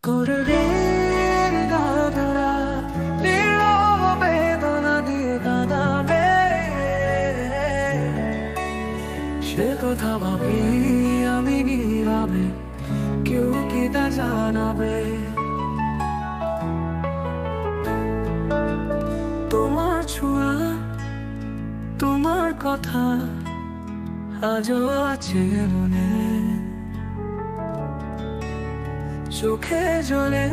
করুণের গাধরা নীরব বেদনা দিয়ে কাঁদাবে, সে কথা ভাবি আমি নীরবে, কেউ কি তা জানাবে? তোমার ছোঁয়া, তোমার কথা আজও আছে মনে, চোখে জলে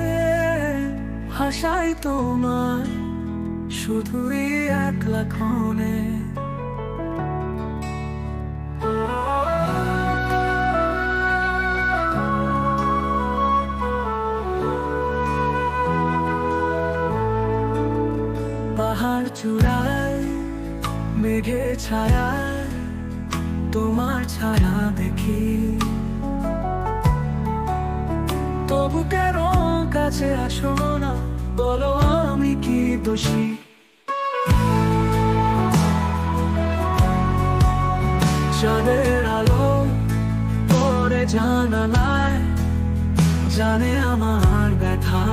ভাষাই তোমার শুধুই একলা ক্ষণে। পাহাড় চূড়ায় মেঘে ছায়ায় তোমার ছায়া দেখি, তবু কেন কাছে আসো না, বলো আমি কি দোষী? চাঁদের আলো পরে জানালায় জানে আমার ব্যথা,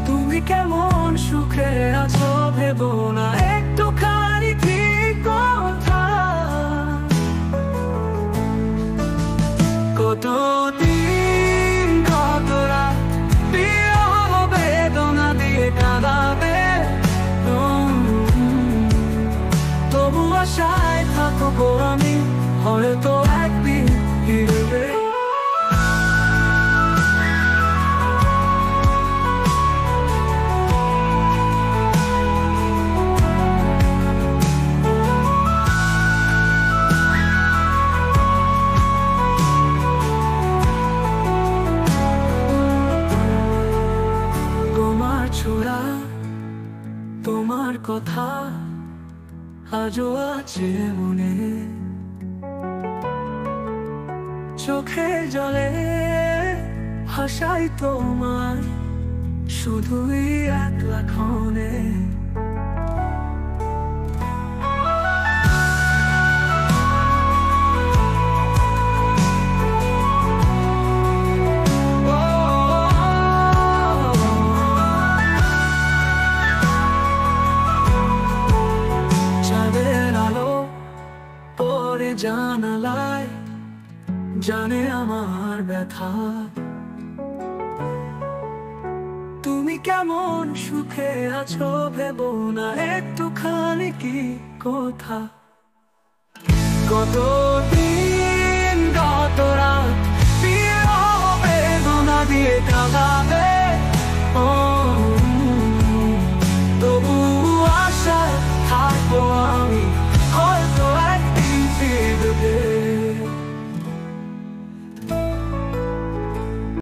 তুমি কেমন সুখে আছো ভেবো না একটুখানি ঠিক কথা। কতদিন কত রাত বিরহ বেদনা দিয়ে কাঁদাবে, তবু আশায় থাকবো আমি, হয়তো একদিন ফিরবে। ছোড়া তোমার কথা আজও আছে মনে, চোখে জলে ভাষাই তোমার শুধুই একলা ক্ষণে। জানালায় জানে আমার ব্যথা, তুমি কেমন সুখে আছো ভেবো না একটুখানি কি কথা। কতদিন কত রাত বিরহ বেদনা দিয়ে কাঁদা